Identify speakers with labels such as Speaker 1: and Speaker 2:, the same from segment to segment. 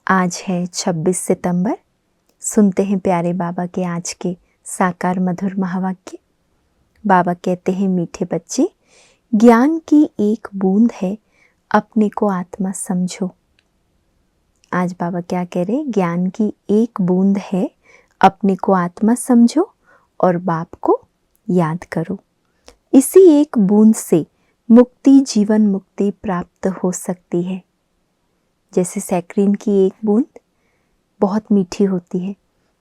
Speaker 1: आज है 26 सितंबर। सुनते हैं प्यारे बाबा के आज के साकार मधुर महावाक्य। बाबा कहते हैं, मीठे बच्चे, ज्ञान की एक बूंद है, अपने को आत्मा समझो। आज बाबा क्या कह रहे? ज्ञान की एक बूंद है, अपने को आत्मा समझो और बाप को याद करो। इसी एक बूंद से मुक्ति, जीवन मुक्ति प्राप्त हो सकती है। जैसे सैक्रीन की एक बूंद बहुत मीठी होती है,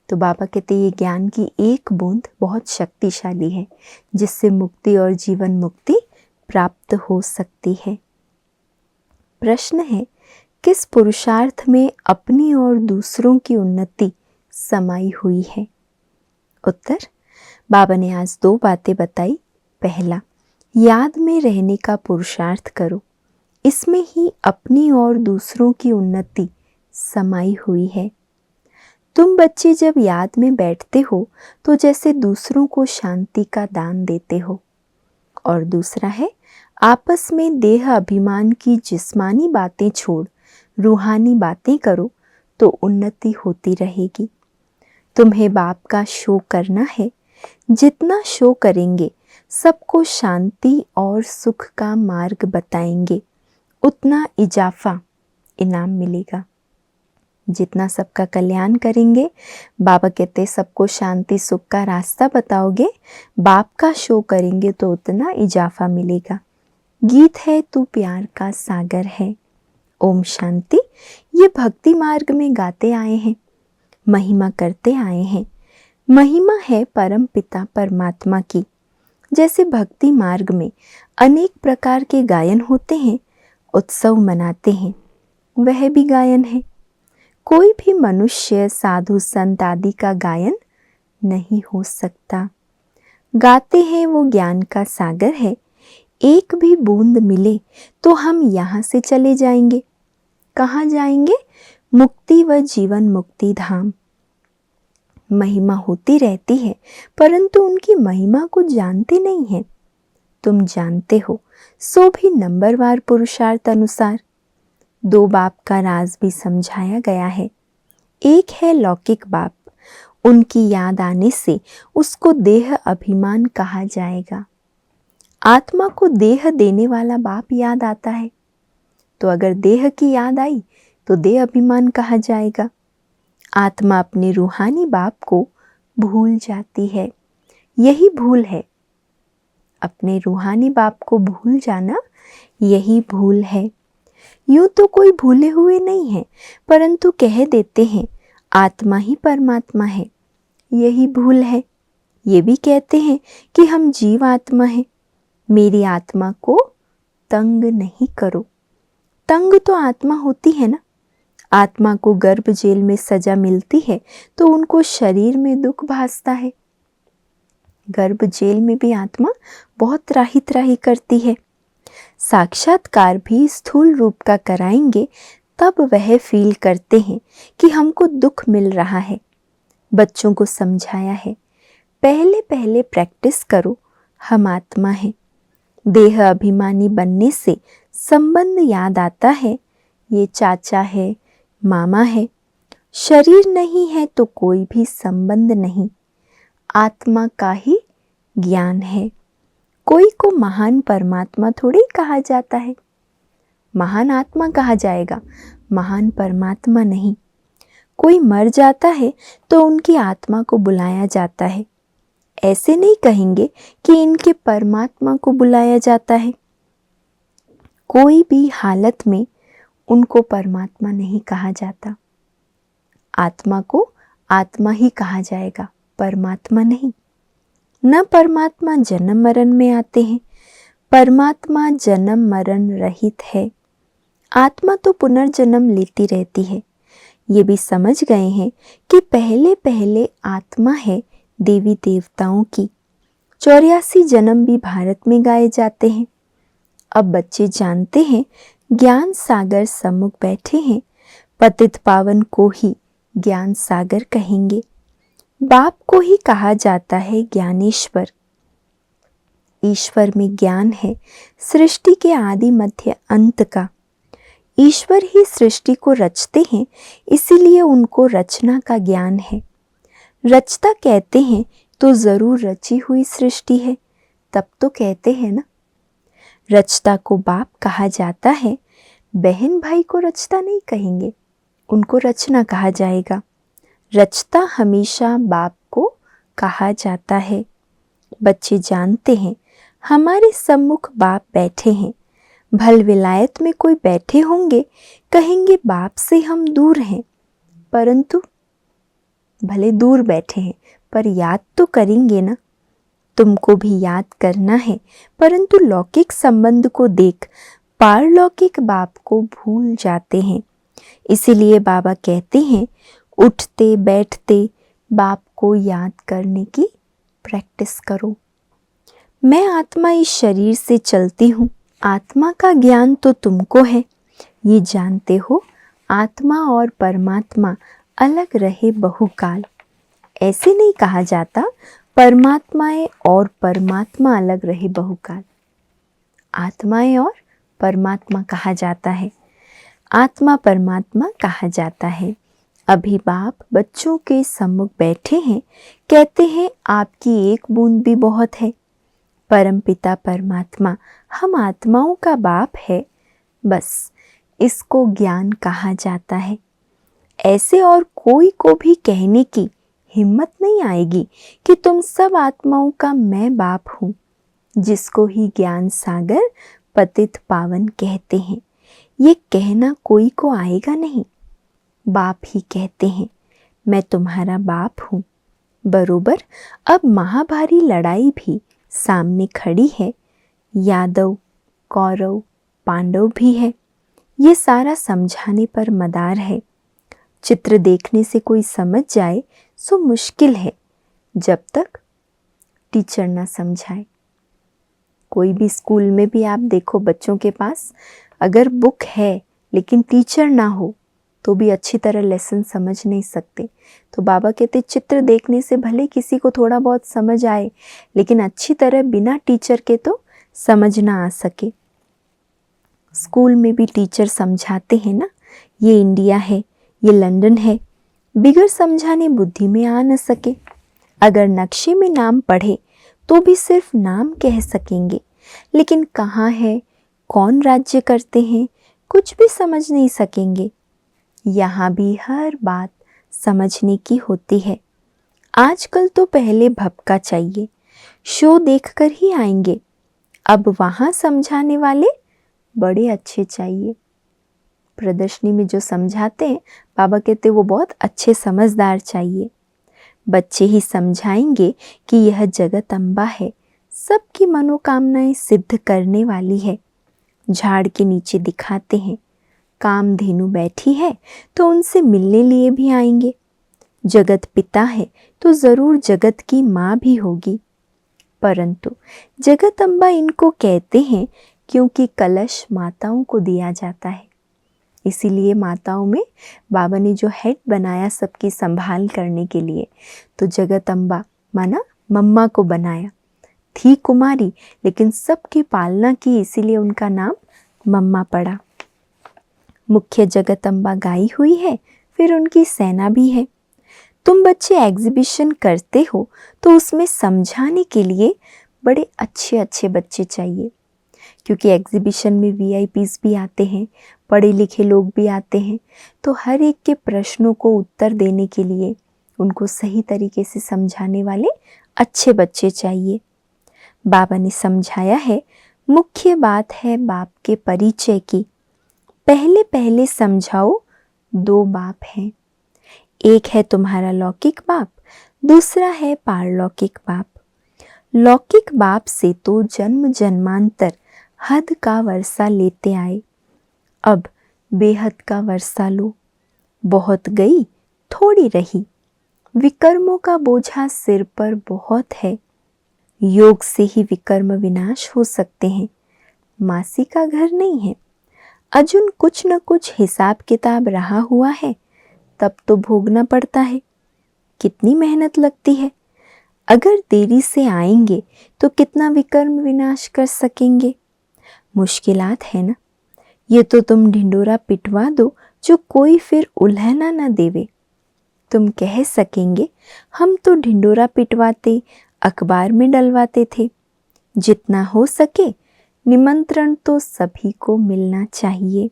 Speaker 1: तो बाबा कहते हैं ये ज्ञान की एक बूंद बहुत शक्तिशाली है, जिससे मुक्ति और जीवन मुक्ति प्राप्त हो सकती है। प्रश्न है, किस पुरुषार्थ में अपनी और दूसरों की उन्नति समाई हुई है? उत्तर, बाबा ने आज 2 बातें बताई। पहला, याद में रहने का पुरुषार्थ करो, इसमें ही अपनी और दूसरों की उन्नति समाई हुई है। तुम बच्चे जब याद में बैठते हो तो जैसे दूसरों को शांति का दान देते हो। और दूसरा है, आपस में देह अभिमान की जिस्मानी बातें छोड़ रूहानी बातें करो तो उन्नति होती रहेगी। तुम्हें बाप का शो करना है। जितना शो करेंगे, सबको शांति और सुख का मार्ग बताएंगे, उतना इजाफा इनाम मिलेगा। जितना सबका कल्याण करेंगे, बाबा कहते सबको शांति सुख का रास्ता बताओगे, बाप का शो करेंगे तो उतना इजाफा मिलेगा। गीत है तू प्यार का सागर है। ओम शांति। ये भक्ति मार्ग में गाते आए हैं, महिमा करते आए हैं। महिमा है परम पिता परमात्मा की। जैसे भक्ति मार्ग में अनेक प्रकार के गायन होते हैं, उत्सव मनाते हैं, वह भी गायन है। कोई भी मनुष्य, साधु, संत आदि का गायन नहीं हो सकता। गाते हैं वो ज्ञान का सागर है। एक भी बूंद मिले तो हम यहाँ से चले जाएंगे। कहाँ जाएंगे? मुक्ति व जीवन मुक्ति धाम। महिमा होती रहती है, परंतु उनकी महिमा को जानते नहीं हैं। तुम जानते हो, सो भी नंबरवार पुरुषार्थ अनुसार। 2 बाप का राज भी समझाया गया है। एक है लौकिक बाप, उनकी याद आने से उसको देह अभिमान कहा जाएगा। आत्मा को देह देने वाला बाप याद आता है, तो अगर देह की याद आई तो देह अभिमान कहा जाएगा। आत्मा अपने रूहानी बाप को भूल जाती है, यही भूल है। अपने रूहानी बाप को भूल जाना, यही भूल है। यूं तो कोई भूले हुए नहीं है, परंतु कह देते हैं आत्मा ही परमात्मा है, यही भूल है। ये भी कहते हैं कि हम जीव आत्मा हैं, मेरी आत्मा को तंग नहीं करो। तंग तो आत्मा होती है ना। आत्मा को गर्भ जेल में सजा मिलती है तो उनको शरीर में दुख भासता है। गर्भ जेल में भी आत्मा बहुत त्राही त्राही करती है। साक्षात्कार भी स्थूल रूप का कराएंगे, तब वह फील करते हैं कि हमको दुख मिल रहा है। बच्चों को समझाया है, पहले पहले प्रैक्टिस करो, हम आत्मा हैं। देह अभिमानी बनने से संबंध याद आता है, ये चाचा है, मामा है। शरीर नहीं है तो कोई भी संबंध नहीं, आत्मा का ही ज्ञान है। कोई को महान परमात्मा थोड़ी कहा जाता है, महान आत्मा कहा जाएगा, महान परमात्मा नहीं। कोई मर जाता है तो उनकी आत्मा को बुलाया जाता है। ऐसे नहीं कहेंगे कि इनके परमात्मा को बुलाया जाता है। कोई भी हालत में उनको परमात्मा नहीं कहा जाता। आत्मा को आत्मा ही कहा जाएगा, परमात्मा नहीं। न परमात्मा जन्म मरण में आते हैं, परमात्मा जन्म मरण रहित है। आत्मा तो पुनर्जन्म लेती रहती है। ये भी समझ गए हैं कि पहले पहले आत्मा है देवी देवताओं की। 84 जन्म भी भारत में गाए जाते हैं। अब बच्चे जानते हैं, ज्ञान सागर सम्मुख बैठे हैं, पतित पावन को ही ज्ञान सागर कहेंगे। बाप को ही कहा जाता है ज्ञानेश्वर। ईश्वर में ज्ञान है, सृष्टि के आदि मध्य अंत का। ईश्वर ही सृष्टि को रचते हैं, इसीलिए उनको रचना का ज्ञान है। रचता कहते हैं तो जरूर रची हुई सृष्टि है, तब तो कहते हैं ना। रचता को बाप कहा जाता है, बहन भाई को रचता नहीं कहेंगे, उनको रचना कहा जाएगा। रचता हमेशा बाप को कहा जाता है। बच्चे जानते हैं हमारे सम्मुख बाप बैठे हैं। भल विलायत में कोई बैठे होंगे, कहेंगे बाप से हम दूर हैं, परंतु भले दूर बैठे हैं पर याद तो करेंगे ना। तुमको भी याद करना है, परंतु लौकिक संबंध को देख पारलौकिक बाप को भूल जाते हैं। इसीलिए बाबा कहते हैं उठते बैठते बाप को याद करने की प्रैक्टिस करो। मैं आत्मा इस शरीर से चलती हूँ, आत्मा का ज्ञान तो तुमको है। ये जानते हो आत्मा और परमात्मा अलग रहे बहुकाल। ऐसे नहीं कहा जाता परमात्माएं और परमात्मा अलग रहे बहुकाल। आत्माएं और परमात्मा कहा जाता है, आत्मा परमात्मा कहा जाता है। अभी बाप बच्चों के सम्मुख बैठे हैं, कहते हैं आपकी एक बूंद भी बहुत है। परमपिता परमात्मा हम आत्माओं का बाप है, बस इसको ज्ञान कहा जाता है। ऐसे और कोई को भी कहने की हिम्मत नहीं आएगी कि तुम सब आत्माओं का मैं बाप हूँ, जिसको ही ज्ञान सागर पतित पावन कहते हैं। ये कहना कोई को आएगा नहीं। बाप ही कहते हैं मैं तुम्हारा बाप हूँ। बरोबर अब महाभारी लड़ाई भी सामने खड़ी है। यादव कौरव पांडव भी है। ये सारा समझाने पर मदार है। चित्र देखने से कोई समझ जाए सो मुश्किल है, जब तक टीचर ना समझाए। कोई भी स्कूल में भी आप देखो, बच्चों के पास अगर बुक है लेकिन टीचर ना हो तो भी अच्छी तरह लेसन समझ नहीं सकते। तो बाबा कहते चित्र देखने से भले किसी को थोड़ा बहुत समझ आए, लेकिन अच्छी तरह बिना टीचर के तो समझ ना आ सके। स्कूल में भी टीचर समझाते हैं ना, ये इंडिया है, ये लंदन है, बिगर समझाने बुद्धि में आ न सके। अगर नक्शे में नाम पढ़े तो भी सिर्फ नाम कह सकेंगे, लेकिन कहाँ है, कौन राज्य करते हैं, कुछ भी समझ नहीं सकेंगे। यहाँ भी हर बात समझने की होती है। आजकल तो पहले भपका चाहिए, शो देखकर ही आएंगे। अब वहाँ समझाने वाले बड़े अच्छे चाहिए। प्रदर्शनी में जो समझाते हैं, बाबा कहते वो बहुत अच्छे समझदार चाहिए। बच्चे ही समझाएंगे कि यह जगत अम्बा है, सबकी मनोकामनाएं सिद्ध करने वाली है। झाड़ के नीचे दिखाते हैं, कामधेनु बैठी है तो उनसे मिलने लिए भी आएंगे। जगत पिता है तो जरूर जगत की माँ भी होगी, परंतु जगत अम्बा इनको कहते हैं क्योंकि कलश माताओं को दिया जाता है। इसीलिए माताओं में बाबा ने जो हेड बनाया सबकी संभाल करने के लिए, तो जगत अम्बा माना मम्मा को बनाया। थी कुमारी लेकिन सबकी पालना की, इसीलिए उनका नाम मम्मा पड़ा। मुख्य जगत अम्बा गाई हुई है, फिर उनकी सेना भी है। तुम बच्चे एग्जीबिशन करते हो तो उसमें समझाने के लिए बड़े अच्छे अच्छे बच्चे चाहिए, क्योंकि एग्जीबिशन में VIPs भी आते हैं, पढ़े लिखे लोग भी आते हैं। तो हर एक के प्रश्नों को उत्तर देने के लिए उनको सही तरीके से समझाने वाले अच्छे बच्चे चाहिए। बाबा ने समझाया है, मुख्य बात है बाप के परिचय की। पहले पहले समझाओ, दो बाप हैं, एक है तुम्हारा लौकिक बाप, दूसरा है पारलौकिक बाप। लौकिक बाप से तो जन्म जन्मांतर हद का वर्षा लेते आए, अब बेहद का वर्षा लो। बहुत गई थोड़ी रही, विकर्मों का बोझा सिर पर बहुत है। योग से ही विकर्म विनाश हो सकते हैं, मासी का घर नहीं है। अर्जुन कुछ न कुछ हिसाब किताब रहा हुआ है, तब तो भोगना पड़ता है। कितनी मेहनत लगती है। अगर देरी से आएंगे तो कितना विकर्म विनाश कर सकेंगे। मुश्किलात है ना। ये तो तुम ढिंडोरा पिटवा दो जो कोई फिर उल्हना न देवे। तुम कह सकेंगे हम तो ढिंडोरा पिटवाते, अखबार में डलवाते थे। जितना हो सके निमंत्रण तो सभी को मिलना चाहिए।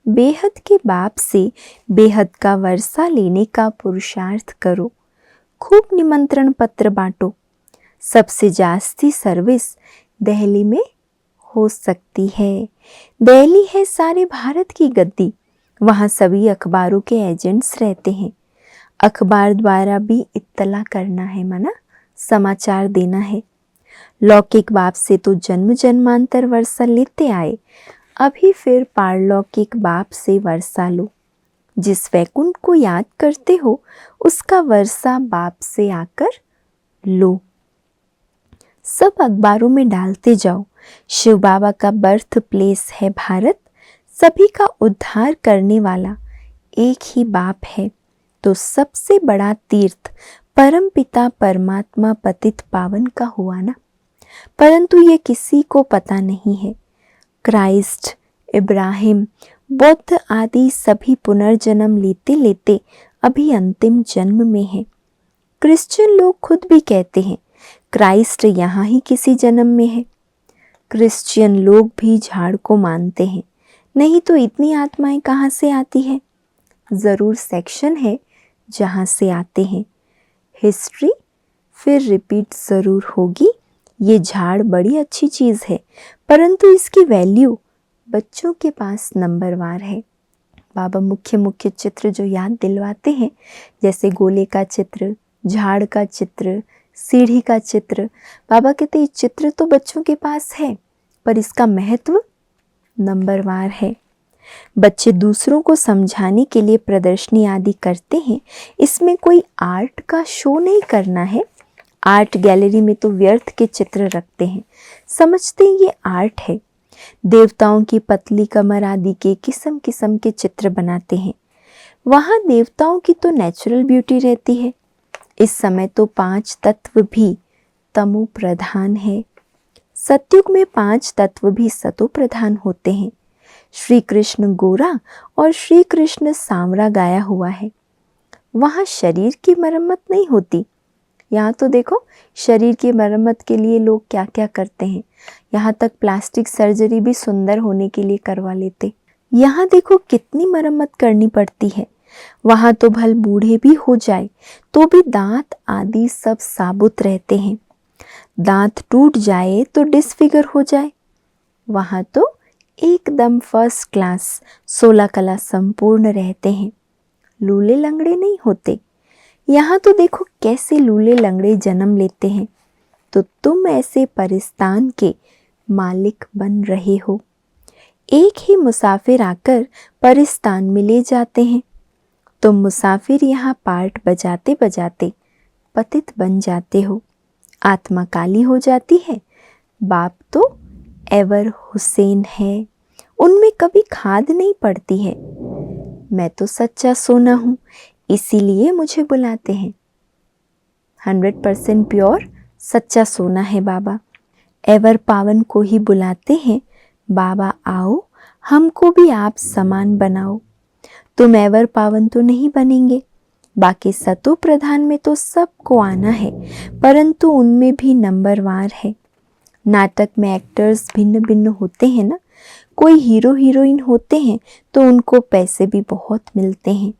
Speaker 1: बेहद के बाप से बेहद का वर्षा लेने का पुरुषार्थ करो। खूब निमंत्रण पत्र बांटो। सबसे जास्ती सर्विस दिल्ली में हो सकती है। दिल्ली है सारे भारत की गद्दी। वहाँ सभी अखबारों के एजेंट्स रहते हैं। अखबार द्वारा भी इत्तला करना है, माना समाचार देना है। लौकिक बाप से तो जन्म जन्मांतर वर्षा लेते आए, अभी फिर पारलौकिक बाप से वर्षा लो। जिस वैकुंठ को याद करते हो उसका वर्षा बाप से आकर लो। सब अखबारों में डालते जाओ। शिव बाबा का बर्थ प्लेस है भारत। सभी का उद्धार करने वाला एक ही बाप है। तो सबसे बड़ा तीर्थ परम पिता परमात्मा पतित पावन का हुआ ना। परंतु ये किसी को पता नहीं है। क्राइस्ट, इब्राहिम, बौद्ध आदि सभी पुनर्जन्म लेते लेते अभी अंतिम जन्म में है। क्रिश्चियन लोग खुद भी कहते हैं क्राइस्ट यहाँ ही किसी जन्म में है। क्रिश्चियन लोग भी झाड़ को मानते हैं, नहीं तो इतनी आत्माएं कहाँ से आती है। ज़रूर सेक्शन है जहाँ से आते हैं। हिस्ट्री फिर रिपीट ज़रूर होगी। ये झाड़ बड़ी अच्छी चीज़ है, परंतु इसकी वैल्यू बच्चों के पास नंबरवार है। बाबा मुख्य मुख्य चित्र जो याद दिलवाते हैं, जैसे गोले का चित्र, झाड़ का चित्र, सीढ़ी का चित्र, बाबा कहते हैं चित्र तो बच्चों के पास है, पर इसका महत्व नंबरवार है। बच्चे दूसरों को समझाने के लिए प्रदर्शनी आदि करते हैं। इसमें कोई आर्ट का शो नहीं करना है। आर्ट गैलरी में तो व्यर्थ के चित्र रखते हैं, समझते हैं ये आर्ट है। देवताओं की पतली कमर आदि के किस्म किस्म के चित्र बनाते हैं। वहाँ देवताओं की तो नेचुरल ब्यूटी रहती है। इस समय तो 5 तत्व भी तमो प्रधान है। सतयुग में 5 तत्व भी सतो प्रधान होते हैं। श्री कृष्ण गोरा और श्री कृष्ण सांवरा गाया हुआ है। वहाँ शरीर की मरम्मत नहीं होती। यहाँ तो देखो शरीर की मरम्मत के लिए लोग क्या क्या करते हैं। यहाँ तक प्लास्टिक सर्जरी भी सुंदर होने के लिए करवा लेते। यहाँ देखो कितनी मरम्मत करनी पड़ती है। वहाँ तो भल बूढ़े भी हो जाए तो भी दांत आदि सब साबुत रहते हैं। दांत टूट जाए तो डिसफिगर हो जाए। वहाँ तो एकदम फर्स्ट क्लास 16 कला संपूर्ण रहते हैं। लूले लंगड़े नहीं होते। यहाँ तो देखो कैसे लूले लंगड़े जन्म लेते हैं। तो तुम ऐसे परिस्तान के मालिक बन रहे हो। एक ही मुसाफिर आकर परिस्तान में ले जाते हैं। तुम मुसाफिर यहाँ पार्ट बजाते बजाते पतित बन जाते हो। आत्मा काली हो जाती है। बाप तो एवर हुसैन है, उनमें कभी खाद नहीं पड़ती है। मैं तो सच्चा सोना हूँ, इसीलिए मुझे बुलाते हैं। 100% प्योर सच्चा सोना है बाबा। एवर पावन को ही बुलाते हैं। बाबा आओ, हमको भी आप समान बनाओ। तुम एवर पावन तो नहीं बनेंगे। बाकी सतो प्रधान में तो सबको आना है, परंतु उनमें भी नंबरवार है। नाटक में एक्टर्स भिन्न भिन्न होते हैं ना। कोई हीरो हीरोइन होते हैं तो उनको पैसे भी बहुत मिलते हैं।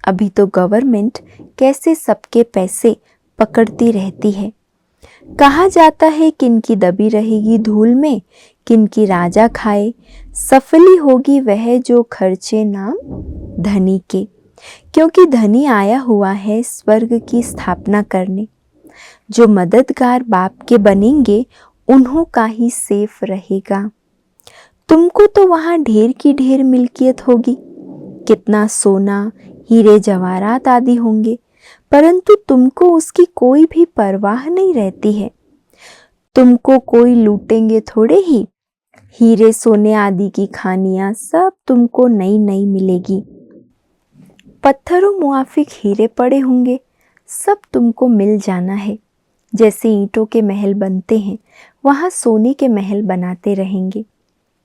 Speaker 1: अभी तो गवर्नमेंट कैसे सबके पैसे पकड़ती रहती है। कहा जाता है किनकी दबी रहेगी धूल में, किनकी राजा खाए। सफली होगी वह जो खर्चे नाम धनी के, क्योंकि धनी आया हुआ है स्वर्ग की स्थापना करने। जो मददगार बाप के बनेंगे उन्हों का ही सेफ रहेगा। तुमको तो वहाँ ढेर की ढेर मिल्कियत होगी, कितना सोना हीरे जवाहरात आदि होंगे, परंतु तुमको उसकी कोई भी परवाह नहीं रहती है। तुमको कोई लूटेंगे थोड़े ही। हीरे सोने आदि की खानियां सब तुमको नई नई मिलेगी। पत्थरों मुआफिक हीरे पड़े होंगे, सब तुमको मिल जाना है। जैसे ईंटों के महल बनते हैं, वहाँ सोने के महल बनाते रहेंगे।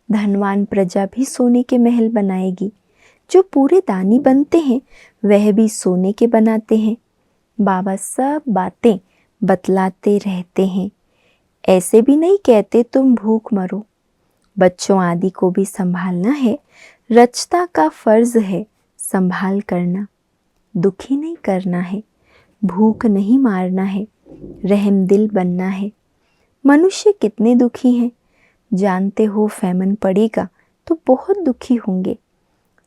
Speaker 1: धनवान प्रजा भी सोने के महल बनाएगी। जो पूरे दानी बनते हैं वह भी सोने के बनाते हैं। बाबा सब बातें बतलाते रहते हैं। ऐसे भी नहीं कहते तुम भूख मरो। बच्चों आदि को भी संभालना है। रचता का फर्ज है संभाल करना। दुखी नहीं करना है, भूख नहीं मारना है, रहम दिल बनना है। मनुष्य कितने दुखी हैं, जानते हो फैमन पड़ेगा तो बहुत दुखी होंगे।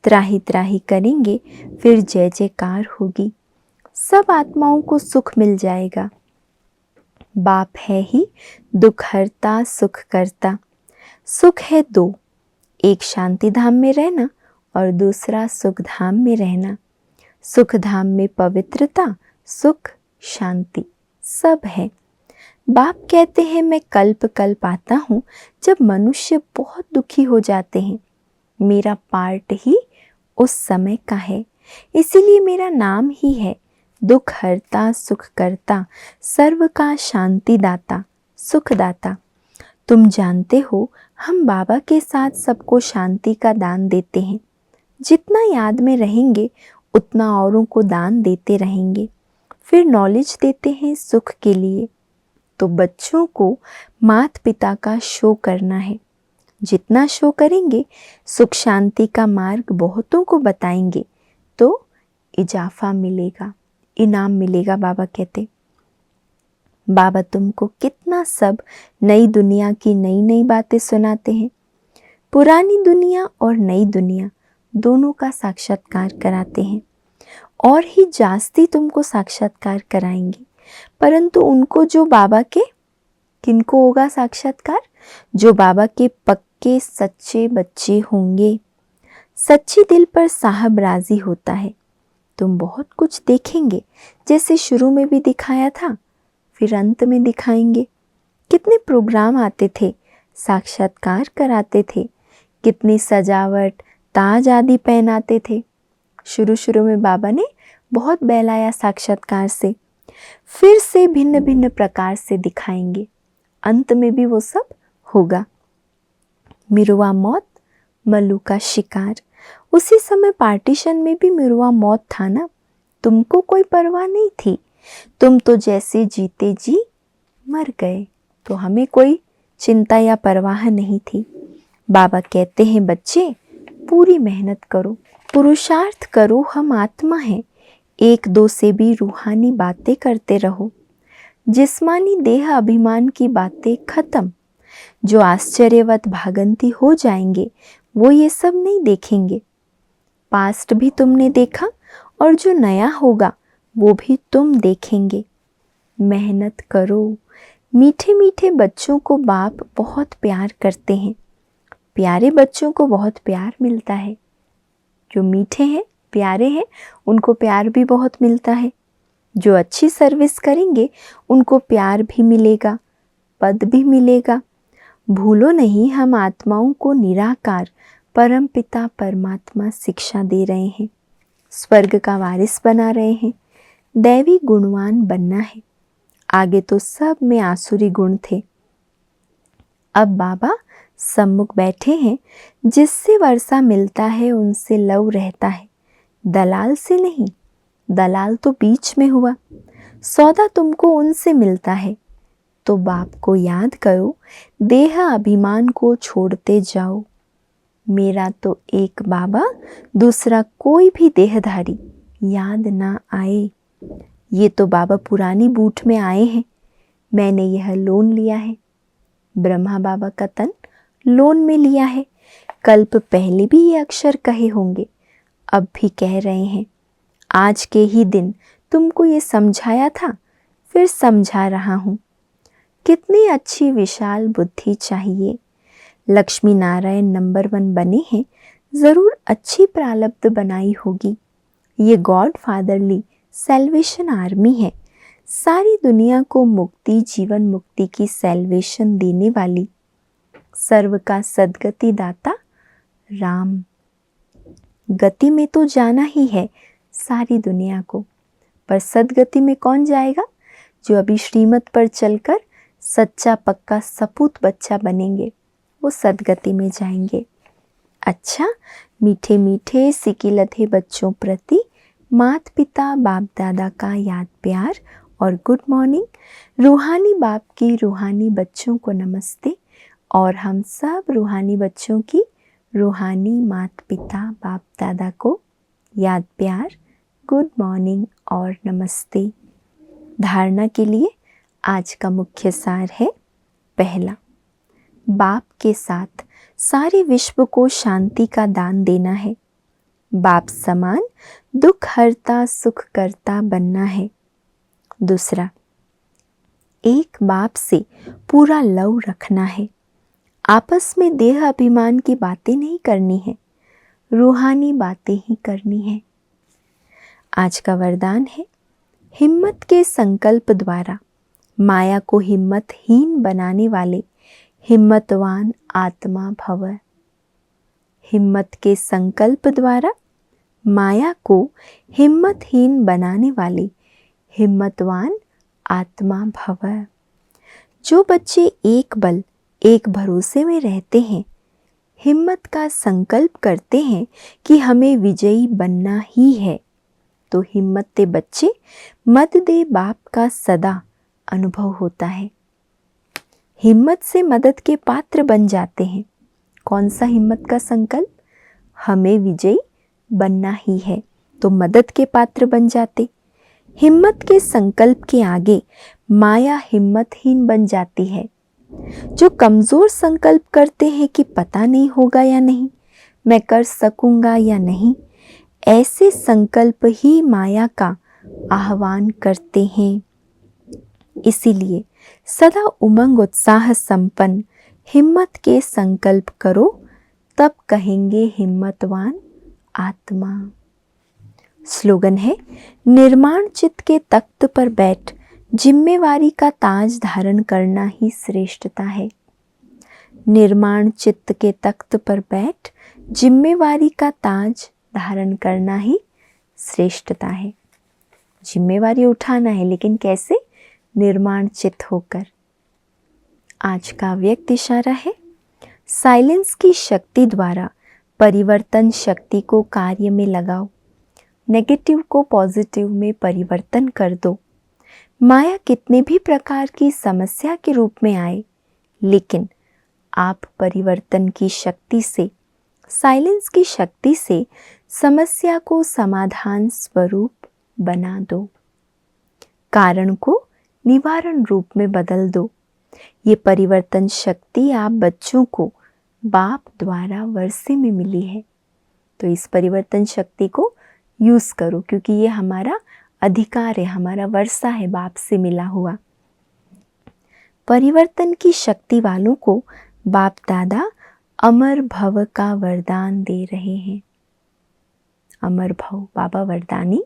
Speaker 1: त्राही त्राही करेंगे फिर जय जयकार होगी। सब आत्माओं को सुख मिल जाएगा। बाप है ही दुख हरता सुख करता। सुख है दो, एक शांति धाम में रहना और दूसरा सुख धाम में रहना। सुख धाम में पवित्रता, सुख, शांति सब है। बाप कहते हैं मैं कल्प कल्प आता हूँ जब मनुष्य बहुत दुखी हो जाते हैं। मेरा पार्ट ही उस समय का है, इसीलिए मेरा नाम ही है दुख हरता सुख करता, सर्व का शांति दाता, सुख दाता। तुम जानते हो हम बाबा के साथ सबको शांति का दान देते हैं। जितना याद में रहेंगे उतना औरों को दान देते रहेंगे। फिर नॉलेज देते हैं सुख के लिए। तो बच्चों को माता पिता का शो करना है। जितना शो करेंगे सुख शांति का मार्ग बहुतों को बताएंगे तो इजाफा मिलेगा, इनाम मिलेगा। बाबा कहते बाबा तुमको कितना सब नई दुनिया की नई नई बातें सुनाते हैं। पुरानी दुनिया और नई दुनिया दोनों का साक्षात्कार कराते हैं और ही जास्ती तुमको साक्षात्कार कराएंगे। परंतु उनको जो बाबा के, किनको होगा साक्षात्कार? जो बाबा के पक्के सच्चे बच्चे होंगे। सच्ची दिल पर साहब राजी होता है। तुम बहुत कुछ देखेंगे, जैसे शुरू में भी दिखाया था, फिर अंत में दिखाएंगे। कितने प्रोग्राम आते थे, साक्षात्कार कराते थे, कितनी सजावट, ताज आदि पहनाते थे। शुरू में बाबा ने बहुत बहलाया साक्षात्कार से, फिर से भिन्न भिन्न प्रकार से दिखाएंगे। अंत में भी वो सब होगा। मिरुआ मौत, मल्लू का शिकार। उसी समय पार्टीशन में भी मिरुआ मौत था ना। तुमको कोई परवाह नहीं थी, तुम तो जैसे जीते जी मर गए, तो हमें कोई चिंता या परवाह नहीं थी। बाबा कहते हैं बच्चे पूरी मेहनत करो, पुरुषार्थ करो। हम आत्मा हैं, एक दो से भी रूहानी बातें करते रहो। जिस्मानी देह अभिमान की बातें खत्म। जो आश्चर्यवत भागंती हो जाएंगे वो ये सब नहीं देखेंगे। पास्ट भी तुमने देखा और जो नया होगा वो भी तुम देखेंगे। मेहनत करो। मीठे मीठे बच्चों को बाप बहुत प्यार करते हैं। प्यारे बच्चों को बहुत प्यार मिलता है। जो मीठे हैं, प्यारे हैं, उनको प्यार भी बहुत मिलता है। जो अच्छी सर्विस करेंगे उनको प्यार भी मिलेगा, पद भी मिलेगा। भूलो नहीं हम आत्माओं को निराकार परम पिता परमात्मा शिक्षा दे रहे हैं, स्वर्ग का वारिस बना रहे हैं। दैवी गुणवान बनना है। आगे तो सब में आसुरी गुण थे, अब बाबा सम्मुख बैठे हैं। जिससे वर्षा मिलता है उनसे लव रहता है, दलाल से नहीं। दलाल तो बीच में हुआ, सौदा तुमको उनसे मिलता है। तो बाप को याद करो, देह अभिमान को छोड़ते जाओ। मेरा तो एक बाबा, दूसरा कोई भी देहधारी याद ना आए। ये तो बाबा पुरानी बूट में आए हैं, मैंने यह लोन लिया है। ब्रह्मा बाबा का तन लोन में लिया है। कल्प पहले भी ये अक्षर कहे होंगे, अब भी कह रहे हैं। आज के ही दिन तुमको ये समझाया था, फिर समझा रहा हूँ। कितनी अच्छी विशाल बुद्धि चाहिए। लक्ष्मी नारायण नंबर 1 बने हैं, ज़रूर अच्छी प्रारब्ध बनाई होगी। ये गॉड फादरली सैल्वेशन आर्मी है, सारी दुनिया को मुक्ति, जीवन मुक्ति की सैल्वेशन देने वाली। सर्व का सद्गति दाता राम। गति में तो जाना ही है सारी दुनिया को, पर सद्गति में कौन जाएगा? जो अभी श्रीमत पर चलकर सच्चा पक्का सपूत बच्चा बनेंगे, वो सदगति में जाएंगे। अच्छा, मीठे मीठे सिकिलधे बच्चों प्रति मात पिता बाप दादा का याद प्यार और गुड मॉर्निंग। रूहानी बाप की रूहानी बच्चों को नमस्ते और हम सब रूहानी बच्चों की रूहानी मात पिता बाप दादा को याद प्यार, गुड मॉर्निंग और नमस्ते। धारणा के लिए आज का मुख्य सार है, पहला, बाप के साथ सारे विश्व को शांति का दान देना है। बाप समान दुख हरता सुख करता बनना है। दूसरा, एक बाप से पूरा लव रखना है। आपस में देह अभिमान की बातें नहीं करनी है, रूहानी बातें ही करनी है। आज का वरदान है, हिम्मत के संकल्प द्वारा माया को हिम्मतहीन बनाने वाले हिम्मतवान आत्मा भव। हिम्मत के संकल्प द्वारा माया को हिम्मतहीन बनाने वाले हिम्मतवान आत्मा भव। जो बच्चे एक बल एक भरोसे में रहते हैं, हिम्मत का संकल्प करते हैं कि हमें विजयी बनना ही है, तो हिम्मत बच्चे मद दे बाप का सदा अनुभव होता है। हिम्मत से मदद के पात्र बन जाते हैं। कौन सा हिम्मत का संकल्प? हमें विजयी बनना ही है, तो मदद के पात्र बन जाते। हिम्मत के संकल्प के आगे माया हिम्मतहीन बन जाती है। जो कमजोर संकल्प करते हैं कि पता नहीं होगा या नहीं, मैं कर सकूंगा या नहीं, ऐसे संकल्प ही माया का आह्वान करते हैं। इसीलिए सदा उमंग उत्साह संपन्न हिम्मत के संकल्प करो, तब कहेंगे हिम्मतवान आत्मा। स्लोगन है, निर्माण चित्त के तख्त पर बैठ जिम्मेवारी का ताज धारण करना ही श्रेष्ठता है। निर्माण चित्त के तख्त पर बैठ जिम्मेवारी का ताज धारण करना ही श्रेष्ठता है। जिम्मेवारी उठाना है, लेकिन कैसे? निर्माण चित्त होकर। आज का व्यक्त इशारा है, साइलेंस की शक्ति द्वारा परिवर्तन शक्ति को कार्य में लगाओ। नेगेटिव को पॉजिटिव में परिवर्तन कर दो। माया कितने भी प्रकार की समस्या के रूप में आए, लेकिन आप परिवर्तन की शक्ति से, साइलेंस की शक्ति से समस्या को समाधान स्वरूप बना दो। कारण को निवारण रूप में बदल दो। ये परिवर्तन शक्ति आप बच्चों को बाप द्वारा वर्षे में मिली है, तो इस परिवर्तन शक्ति को यूज करो, क्योंकि ये हमारा अधिकार है, हमारा वर्षा है बाप से मिला हुआ। परिवर्तन की शक्ति वालों को बाप दादा अमर भव का वरदान दे रहे हैं। अमर भव, बाबा वरदानी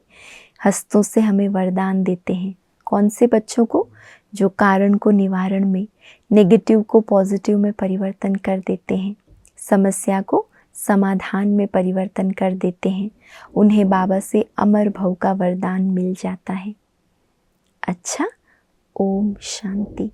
Speaker 1: हस्तों से हमें वरदान देते हैं। कौन से बच्चों को? जो कारण को निवारण में, नेगेटिव को पॉजिटिव में परिवर्तन कर देते हैं, समस्या को समाधान में परिवर्तन कर देते हैं, उन्हें बाबा से अमर भव का वरदान मिल जाता है। अच्छा, ओम शांति।